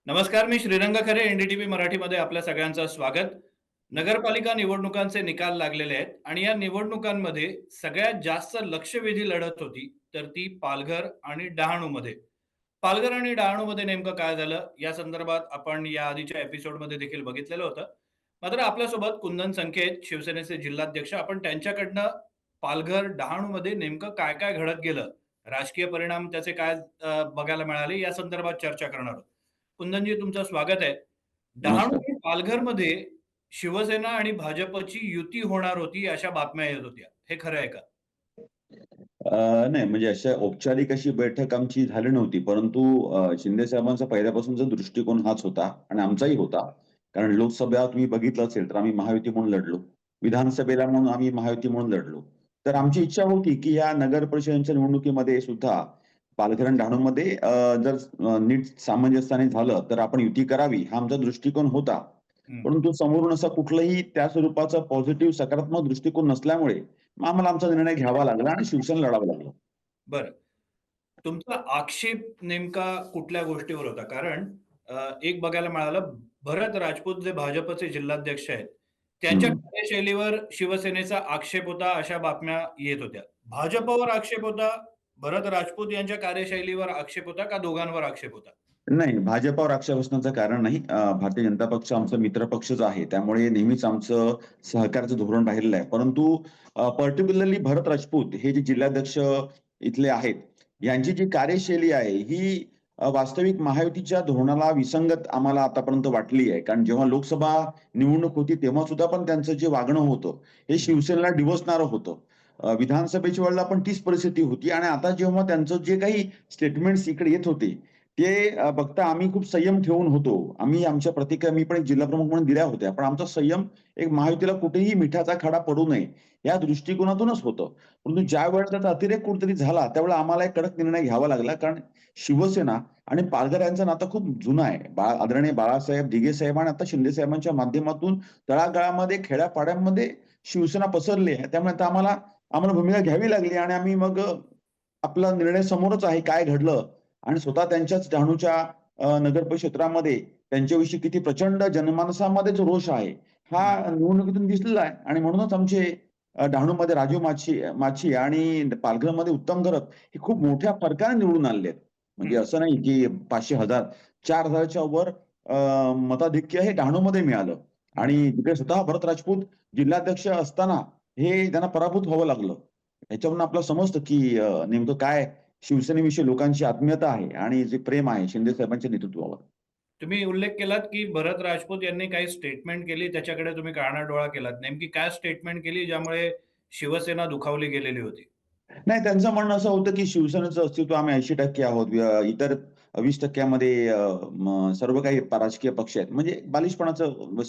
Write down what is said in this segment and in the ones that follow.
नमस्कार, मी श्रीरंग खरे. एनडीटीव्ही मराठीमध्ये आपल्या सगळ्यांचं स्वागत. नगरपालिका निवडणुकांचे निकाल लागलेले आहेत आणि या निवडणुकांमध्ये सगळ्यात जास्त लक्षवेधी लढत होती, तर ती पालघर आणि डहाणूमध्ये. पालघर आणि डहाणूमध्ये नेमकं काय झालं, या संदर्भात आपण या आधीच्या एपिसोडमध्ये देखील बघितलेलं होतं. मात्र आपल्यासोबत कुंदन संकेत, शिवसेनेचे जिल्हाध्यक्ष, आपण त्यांच्याकडनं पालघर, डहाणूमध्ये नेमकं काय-काय घडत गेलं, राजकीय परिणाम त्याचे काय बघायला मिळाले, या संदर्भात चर्चा करणार आहोत. कुंदनजी, तुमचं स्वागत आहे. डहाणू नमस्कार. आणि पालघरमध्ये शिवसेना आणि भाजपची युती होणार होती अशा बातम्या येत होत्या. हे खरं आहे का? नाही म्हणजे अशा औपचारिक अशी बैठक आमची झाली नव्हती. परंतु शिंदे साहेबांचा पहिल्यापासूनचा दृष्टिकोन हाच होता आणि आमचाही होता. कारण लोकसभा तुम्ही बघितलं असेल तर आम्ही महायुती म्हणून लढलो. विधानसभेला म्हणून आम्ही महायुती म्हणून लढलो. तर आमची इच्छा होती, की या नगर परिषदेच्या निवडणुकीमध्ये सुद्धा पालघर आणि डहाणूमध्ये जर नीट सामंजस्याने झालं तर आपण युती करावी हा आमचा दृष्टिकोन होता. हं. परंतु समोरून असा कुठलाही त्या स्वरूपाचा पॉझिटिव्ह सकारात्मक दृष्टिकोन नसल्यामुळे मग आम्हाला आमचा निर्णय घ्यावा लागला आणि शिवसेना लढावं लागलं. बरं. तुमचा आक्षेप नेमका कुठल्या गोष्टीवर होता? कारण एक बघायला मिळालं, भरत राजपूत जे भाजपचे जिल्हाध्यक्ष आहेत, त्यांच्या हं. कार्यशैलीवर शिवसेनेचा आक्षेप होता, अशा बातम्या येत होत्या. भाजपवर आक्षेप होता, भरत राजपूत यांच्या कार्यशैलीवर आक्षेप होता का दोघांवर आक्षेप होता? नाही, भाजपावर आक्षेप असण्याचं कारण नाही. भारतीय जनता पक्ष आमचा मित्र पक्षच आहे. त्यामुळे नेहमीच आमचं सहकार्याचं धोरण राहिलेलं आहे. परंतु पर्टिक्युलरली भरत राजपूत हे जे जिल्हाध्यक्ष इथले आहेत, यांची जी कार्यशैली आहे ही वास्तविक महायुतीच्या धोरणाला विसंगत आम्हाला आतापर्यंत वाटली आहे. कारण जेव्हा लोकसभा निवडणूक होती तेव्हा सुद्धा पण त्यांचं जे वागणं होतं, हे हं. शिवसेनेला डिवचणारं होतं. विधानसभेच्या वेळेला पण तीच परिस्थिती होती आणि आता जेव्हा त्यांचं जे काही स्टेटमेंट्स इकडे येत होते, ते बघता आम्ही खूप संयम ठेवून होतो. आम्ही आमच्या प्रतिक्रिया मी पण एक जिल्हाप्रमुख म्हणून दिल्या होत्या. पण आमचा संयम एक महायुतीला कुठेही मिठाचा खडा पडू नये, या दृष्टिकोनातूनच होतं. परंतु ज्यावेळेस त्याचा अतिरेक कुठेतरी झाला, त्यावेळेला आम्हाला एक कडक निर्णय घ्यावा लागला. कारण शिवसेना आणि पालघर यांचं नातं खूप जुनं आहे. आदरणीय बाळासाहेब दिघे साहेब आणि आता शिंदे साहेबांच्या माध्यमातून तळागाळामध्ये, खेड्यापाड्यांमध्ये शिवसेना पसरली आहे. त्यामुळे आता आम्हाला आम्हाला भूमिका घ्यावी लागली आणि आम्ही मग आपला निर्णय समोरच आहे, काय घडलं आणि स्वतः त्यांच्याच डहाणूच्या नगर परिक्षेत्रामध्ये त्यांच्याविषयी किती प्रचंड जनमानसामध्ये जो रोष आहे, हं. हा निवडणुकीतून दिसलेला आहे आणि म्हणूनच आमचे डहाणूमध्ये राजू माछी आणि पालघरमध्ये उत्तम घरत हे खूप मोठ्या फरकाने निवडून आणलेत. म्हणजे हं. असं नाही की 500, 1000, 4000च्या वर मताधिक्य हे डहाणूमध्ये मिळालं हं. आणि तिकडे स्वतः भरत राजपूत जिल्हाध्यक्ष असताना हे त्यांना पराभूत व्हावं लागलं. ह्याच्यावरून आपल्याला समजतं की नेमकं काय शिवसेनेविषयी लोकांची आत्मीयता आहे आणि जे प्रेम आहे शिंदे साहेबांच्या नेतृत्वावर. तुम्ही उल्लेख केलात, की भरत राजपूत यांनी काही स्टेटमेंट केली, त्याच्याकडे तुम्ही कानाडोळा केलात. नेमकी काय स्टेटमेंट केली, ज्यामुळे शिवसेना दुखावली गेलेली होती? नाही, त्यांचं म्हणणं असं होतं, की शिवसेनेचं अस्तित्व आम्ही 80% आहोत. इतर 20% सर्व काही राजकीय पक्ष आहेत. म्हणजे बालिशपणाचं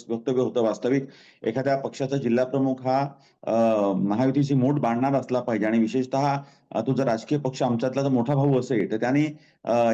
वक्तव्य होतं. वास्तविक एखाद्या पक्षाचा जिल्हाप्रमुख हा महायुतीची मोठ बांधणारा असला पाहिजे आणि विशेषतः तो जर राजकीय पक्ष आमच्यातला जर मोठा भाऊ असेल, तर त्याने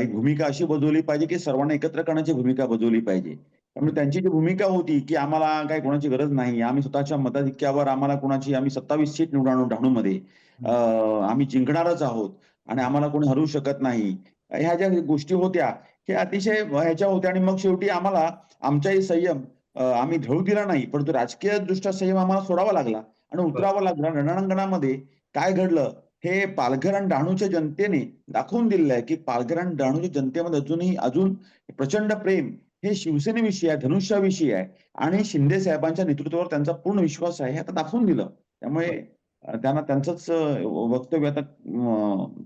एक भूमिका अशी बजावली पाहिजे, की सर्वांना एकत्र करण्याची भूमिका बजावली पाहिजे. त्यामुळे हं. त्यांची जी भूमिका होती, की आम्हाला काही कोणाची गरज नाही. आम्ही स्वतःच्या मताधिक्यावर आम्ही 27 सीट निवडून आणू डहाणूमध्ये. अ, हं. आम्ही जिंकणारच आहोत आणि आम्हाला कोणी हरवू शकत नाही. ह्या ज्या गोष्टी होत्या, ह्या अतिशय ह्याच्या होत्या आणि मग शेवटी आम्हाला आमचाही संयम आम्ही ढळू दिला नाही. परंतु राजकीयदृष्ट्या संयम आम्हाला सोडावा लागला आणि बरं. उतरावा लागला. रणांगणामध्ये काय घडलं, हे पालघर आणि डहाणूच्या जनतेने दाखवून दिलेलं आहे, की पालघर आणि डहाणूच्या जनतेमध्ये अजून प्रचंड प्रेम हे शिवसेनेविषयी आहे, धनुष्याविषयी आहे आणि शिंदे साहेबांच्या नेतृत्वावर त्यांचा पूर्ण विश्वास आहे, हे आता दाखवून दिलं. त्यामुळे बरं. त्यांना त्यांचंच वक्तव्य आता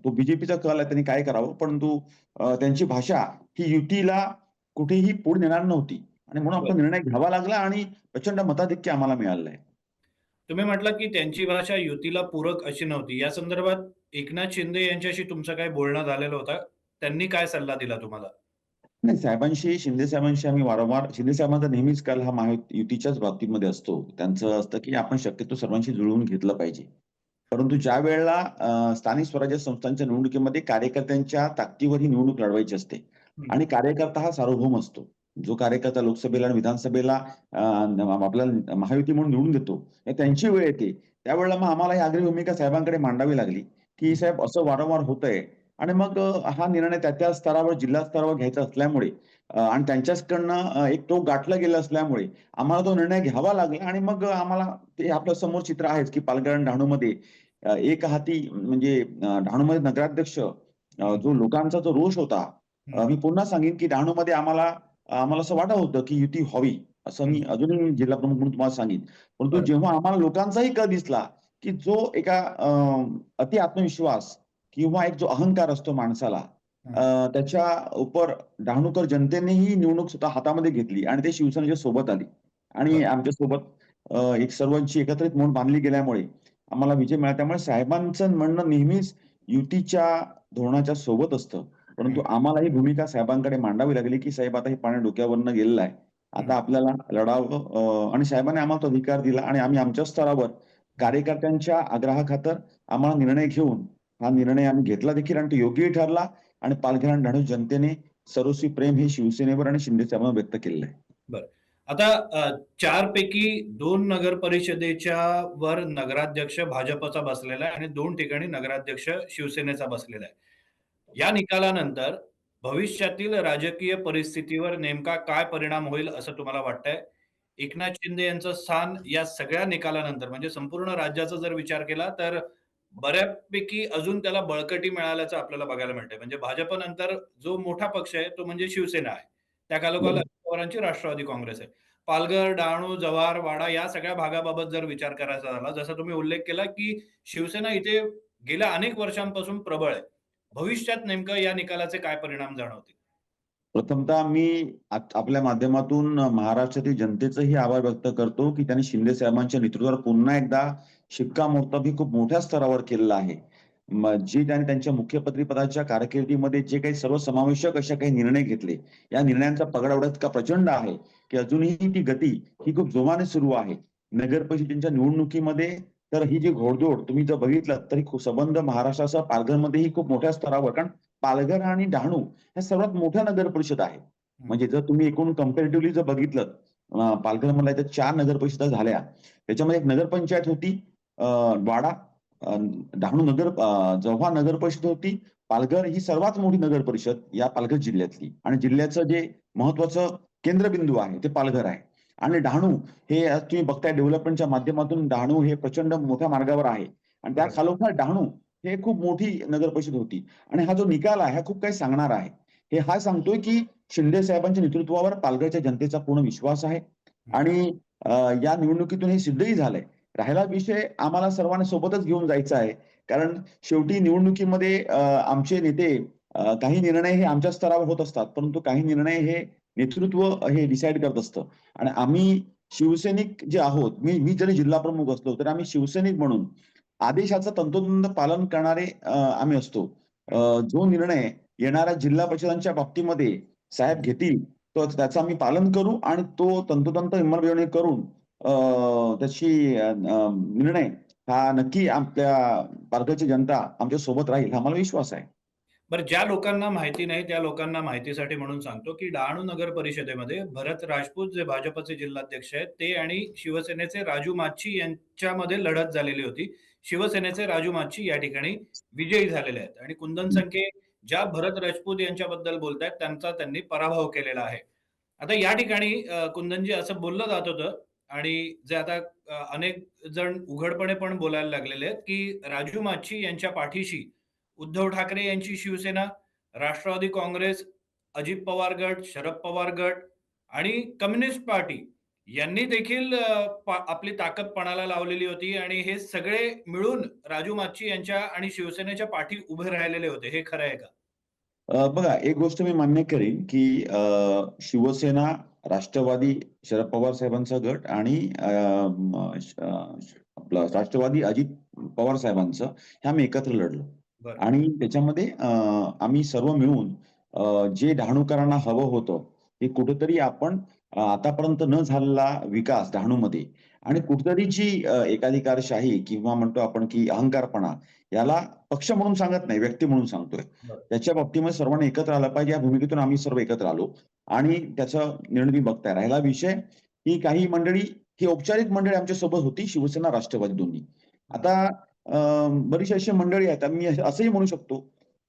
तो बीजेपीचा कल आहे त्यांनी काय करावं. परंतु त्यांची भाषा ही युतीला कुठेही पुढे नेणार नव्हती आणि म्हणून बरं. आपला निर्णय घ्यावा लागला आणि प्रचंड मताधिक्य आम्हाला मिळालेलं आहे. तुम्ही म्हटलात, की त्यांची भाषा युतीला पूरक अशी नव्हती. या संदर्भात एकनाथ शिंदे यांच्याशी तुमचं काही बोलणं झालेलं होतं? त्यांनी काय सल्ला दिला तुम्हाला? नाही शिंदे साहेबांशी आम्ही वारंवार शिंदे साहेबांचा नेहमीच कल हा महायुतीच्याच बाबतीमध्ये असतो. त्यांचं असतं, की आपण शक्यतो सर्वांशी जुळवून घेतलं पाहिजे. परंतु ज्यावेळेला स्थानिक स्वराज्य संस्थांच्या निवडणुकीमध्ये कार्यकर्त्यांच्या ताकदीवर ही निवडणूक लढवायची असते हं. आणि कार्यकर्ता हा सार्वभौम असतो. जो कार्यकर्ता लोकसभेला आणि विधानसभेला आपल्याला महायुती म्हणून निवडून देतो, हे त्यांची वेळ येते. त्यावेळेला मग आम्हाला ही आग्रही भूमिका साहेबांकडे मांडावी लागली, की हं. "साहेब असं वारंवार होतंय. आणि मग हा निर्णय त्या स्तरावर, जिल्हा स्तरावर घ्यायचा असल्यामुळे आणि त्यांच्याचकडनं एक टोक गाठलं गेलं असल्यामुळे आम्हाला तो निर्णय घ्यावा लागला आणि मग आम्हाला ते आपल्या समोर चित्र आहेच, की पालघर आणि डहाणूमध्ये एक हाती म्हणजे डहाणूमध्ये नगराध्यक्ष हं, जो लोकांचा जो रोष होता. हं, मी पुन्हा सांगेन, की डहाणूमध्ये आम्हाला आम्हाला असं वाटत होतं, की युती व्हावी. असं हं. मी अजूनही जिल्हा प्रमुख म्हणून तुम्हाला सांगेन. परंतु बरं. जेव्हा आम्हाला लोकांचाही कल दिसला, की जो एका अति आत्मविश्वास किंवा एक जो अहंकार असतो माणसाला, हं. त्याच्या उपर डहाणूकर जनतेनेही निवडणूक स्वतः हातामध्ये घेतली आणि ते शिवसेनेच्या सोबत आली आणि बरं. आमच्यासोबत एक सर्वांची एकत्रित म्हणून बांधली गेल्यामुळे आम्हाला विजय मिळाला. त्यामुळे साहेबांचं म्हणणं नेहमीच युतीच्या धोरणाच्या सोबत असतं. परंतु हं, आम्हाला ही भूमिका साहेबांकडे मांडावी लागली, की साहेब आता हे पाणी डोक्यावरनं गेलेलं आहे. हं. आता आपल्याला लढावं आणि साहेबांनी आम्हाला तो अधिकार दिला आणि आम्ही आमच्या स्तरावर हं, कार्यकर्त्यांच्या आग्रहाखातर आम्हाला निर्णय घेऊन हा हं. निर्णय आम्ही घेतला देखील आणि तो योग्यही ठरला आणि पालघर आणि डहाणू जनतेने सर्वस्वी प्रेम हे शिवसेनेवर आणि शिंदे साहेबांवर व्यक्त केलेलं आहे. बरं. आता 4 पैकी 2 नगर परिषदेच्या वर नगराध्यक्ष भाजपचा बसलेला आहे आणि 2 ठिकाणी नगराध्यक्ष शिवसेनेचा बसलेला आहे. या निकालानंतर भविष्यातील राजकीय परिस्थितीवर नेमका काय परिणाम होईल असं तुम्हाला वाटतंय? एकनाथ शिंदे यांचं स्थान या सगळ्या निकालानंतर म्हणजे संपूर्ण राज्याचा जर विचार केला तर बऱ्यापैकी अजून त्याला बळकटी मिळाल्याचं आपल्याला बघायला मिळतंय. म्हणजे भाजपनंतर जो मोठा पक्ष आहे तो म्हणजे शिवसेना आहे. त्या खालोखाल बरोबर. अजित पवारांची राष्ट्रवादी काँग्रेस आहे. पालघर, डहाणू, जव्हार, वाडा या सगळ्या भागाबाबत जर विचार करायचा झाला, जसा तुम्ही उल्लेख केला, की शिवसेना इथे गेल्या अनेक वर्षांपासून प्रबळ आहे. भविष्यात नेमकं या निकालाचे काय परिणाम जाणवतील? प्रथमतः मी आपल्या माध्यमातून महाराष्ट्रातील जनतेचंही आभार व्यक्त करतो, की त्यांनी शिंदे साहेबांच्या नेतृत्वावर पुन्हा एकदा शिक्कामोर्तब ही खूप मोठ्या स्तरावर केलेलं आहे. जे त्यांनी त्यांच्या मुख्यमंत्रीपदाच्या कारकिर्दीमध्ये जे काही सर्वसमावेशक असे काही निर्णय घेतले, या निर्णयांचा पगडा इतका प्रचंड आहे, की अजूनही ती गती ही खूप जोमाने सुरू आहे. नगर परिषदेच्या निवडणुकीमध्ये तर ही जी घोडदौड तुम्ही जर बघितलं, तरी खूप संबंध महाराष्ट्रासह पालघरमध्येही खूप मोठ्या स्तरावर कारण पालघर आणि डहाणू ह्या सर्वात मोठ्या नगर परिषद आहे. हं, म्हणजे जर तुम्ही एकूण कंपॅरेटिव्हली जर बघितलं पालघरमधल्या इथे 4 नगर परिषदा झाल्या. त्याच्यामध्ये एक नगरपंचायत होती वाडा, अ, डहाणू जव्हार नगर परिषद होती. पालघर ही सर्वात मोठी नगर परिषद या पालघर जिल्ह्यातली आणि जिल्ह्याचं जे महत्त्वाचं केंद्रबिंदू आहे ते पालघर आहे. आणि डहाणू हे आज तुम्ही बघताय डेव्हलपमेंटच्या माध्यमातून डहाणू हे प्रचंड मोठ्या मार्गावर आहे आणि त्या बरोबर. खालोखाल डहाणू हे खूप मोठी नगर परिषद होती. आणि हा जो निकाल आहे, हा खूप काही सांगणार आहे. हा सांगतोय, की शिंदे साहेबांच्या नेतृत्वावर पालघरच्या जनतेचा पूर्ण विश्वास आहे हं, आणि या निवडणुकीतून हे सिद्धही झालंय. राहिला विषय आम्हाला सर्वांना सोबतच घेऊन जायचा आहे. कारण शेवटी निवडणुकीमध्ये आमचे नेते काही निर्णय हे आमच्या स्तरावर होत असतात. परंतु काही निर्णय हे नेतृत्व हे डिसाईड करत असतं आणि आम्ही शिवसैनिक जे आहोत, मी मी जरी जिल्हा प्रमुख असलो, तरी आम्ही शिवसैनिक म्हणून आदेशाचं तंतोतंत पालन करणारे आम्ही असतो. हं. जो निर्णय येणाऱ्या जिल्हा परिषदांच्या बाबतीमध्ये साहेब घेतील, तर त्याचं आम्ही पालन करू आणि तो तंतोतंत अंमलबजावणी करून त्याची निर्णय हा नक्की आपल्या पालघरची जनता आमच्या सोबत राहील, हा मला विश्वास आहे. बरं ज्या लोकांना माहिती नाही, त्या लोकांना माहितीसाठी म्हणून सांगतो, की डहाणू नगर परिषदेमध्ये भरत राजपूत जे भाजपचे जिल्हाध्यक्ष आहेत, ते आणि शिवसेनेचे राजू माच्छी यांच्यामध्ये लढत झालेली होती. शिवसेनेचे राजू माच्छी या ठिकाणी विजयी झालेले आहेत आणि कुंदन संखे ज्या भरत राजपूत यांच्याबद्दल बोलतायत, त्यांचा त्यांनी पराभव केलेला आहे. आता या ठिकाणी कुंदनजी असं बोललं जात होतं आणि जे आता अनेक जण उघडपणे पण बोलायला लागलेले आहेत, की राजू माच्छी यांच्या पाठीशी उद्धव ठाकरे यांची शिवसेना, राष्ट्रवादी काँग्रेस, अजित पवार गट, शरद पवार गट आणि कम्युनिस्ट पार्टी यांनी देखील आपली ताकद पणाला लावलेली होती आणि हे सगळे मिळून राजू माच्छी यांच्या आणि शिवसेनेच्या पाठी उभे राहिलेले होते. हे खरं आहे का? बघा एक गोष्ट मी मान्य करीन, की शिवसेना, राष्ट्रवादी शरद पवार साहेबांचा गट आणि आपलं राष्ट्रवादी अजित पवार साहेबांचं हे आम्ही एकत्र लढलो. बरं. आणि त्याच्यामध्ये आम्ही सर्व मिळून जे डहाणूकरांना हवं होतं, ते कुठेतरी आपण आतापर्यंत न झालेला विकास डहाणूमध्ये आणि कुठेतरी जी एकाधिकारशाही किंवा म्हणतो आपण की अहंकारपणा याला पक्ष म्हणून सांगत नाही, व्यक्ती म्हणून सांगतोय. बरं. त्याच्या बाबतीमध्ये सर्वांनी एकत्र आलं पाहिजे या भूमिकेतून आम्ही सर्व एकत्र आलो आणि त्याचा निर्णय तुम्ही बघताय. राहिला विषय, ही काही मंडळी ही औपचारिक मंडळी आमच्या सोबत होती, शिवसेना, राष्ट्रवादी दोन्ही. हं. आता बरीचशी अशी मंडळी आहेत. मी असंही म्हणू शकतो,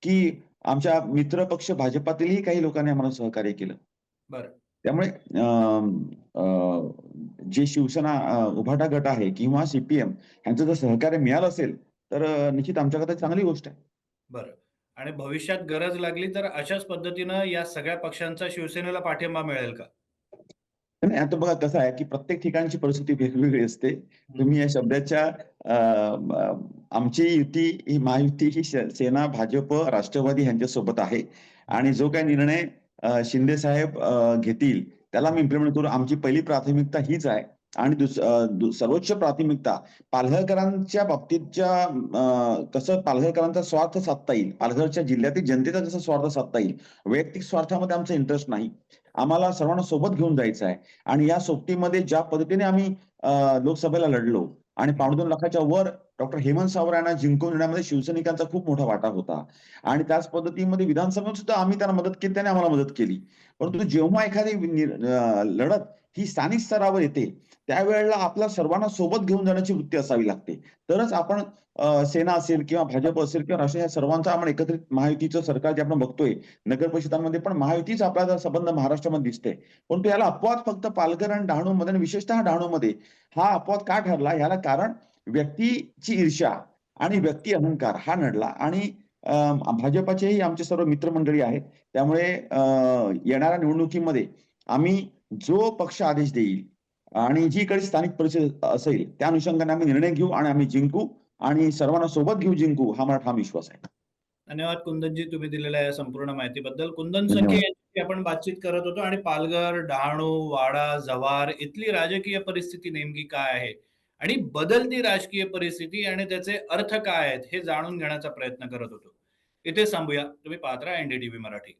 की आमच्या मित्र पक्ष भाजपातीलही काही लोकांनी आम्हाला सहकार्य केलं. बरं. त्यामुळे अ, अ, जे शिवसेना उभाटा गट आहे किंवा सीपीएम ह्यांचं जर सहकार्य मिळालं असेल, तर निश्चित आमच्याकडे चांगली गोष्ट आहे. बरं. आणि भविष्यात गरज लागली तर अशाच पद्धतीनं या सगळ्या पक्षांचा शिवसेनेला पाठिंबा मिळेल का? नाही, आता बघा कसं आहे, की प्रत्येक ठिकाणची परिस्थिती वेगवेगळी असते. हं. तुम्ही या शब्दाच्या अ, अ, आमची युती ही महायुती ही सेना, भाजप, राष्ट्रवादी ह्यांच्यासोबत आहे आणि जो काही निर्णय शिंदे साहेब घेतील त्याला आम्ही इम्प्लिमेंट करू. आमची पहिली प्राथमिकता हीच आहे आणि सर्वोच्च प्राथमिकता पालघरकरांच्या बाबतीतच्या कसं पालघरकरांचा स्वार्थ साधता येईल, पालघरच्या जिल्ह्यातील जनतेचा कसा स्वार्थ साधता येईल. वैयक्तिक स्वार्थामध्ये आमचा इंटरेस्ट नाही. आम्हाला सर्वांना सोबत घेऊन जायचं आहे आणि या सोबतीमध्ये ज्या पद्धतीने आम्ही लोकसभेला लढलो आणि 2.5 लाखाच्या वर डॉक्टर हेमंत सावरा यांना जिंकून येण्यामध्ये शिवसैनिकांचा खूप मोठा वाटा होता आणि त्याच पद्धतीमध्ये विधानसभेत सुद्धा आम्ही त्यांना मदत केली, त्याने आम्हाला मदत केली. परंतु जेव्हा एखादी लढत ही स्थानिक स्तरावर येते, त्यावेळेला आपल्या सर्वांना सोबत घेऊन जाण्याची वृत्ती असावी लागते. तरच आपण सेना असेल किंवा भाजप असेल किंवा राष्ट्र या सर्वांचा आपण एकत्रित महायुतीचं सरकार जे आपण बघतोय, नगर परिषदांमध्ये पण महायुतीच आपल्याला संबंध महाराष्ट्रामध्ये दिसते. परंतु याला अपवाद फक्त पालघर आणि डहाणूमध्ये आणि विशेषतः डहाणूमध्ये हा अपवाद का ठरला? याला कारण व्यक्तीची ईर्ष्या आणि व्यक्ती अहंकार हा नडला आणि भाजपचेही आमचे सर्व मित्रमंडळी आहेत. त्यामुळे येणाऱ्या निवडणुकीमध्ये आम्ही जो पक्ष आदेश देईल आणि जी काही स्थानिक परिस्थिती असेल, त्या अनुषंगाने आम्ही निर्णय घेऊ आणि आम्ही जिंकू आणि सर्वांना सोबत घेऊ जिंकू, हा मला ठाम विश्वास आहे. धन्यवाद कुंदनजी तुम्ही दिलेल्या या संपूर्ण माहितीबद्दल. कुंदन संखे धन्यवाद. यांच्याशी आपण बातचीत करत होतो आणि पालघर, डहाणू, वाडा, जव्हार इथली राजकीय परिस्थिती नेमकी काय आहे आणि बदलती राजकीय परिस्थिती आणि त्याचे अर्थ काय आहेत हे जाणून घेण्याचा प्रयत्न करत होतो. इथे थांबूया. तुम्ही पाहत राहा एनडीटीव्ही मराठी.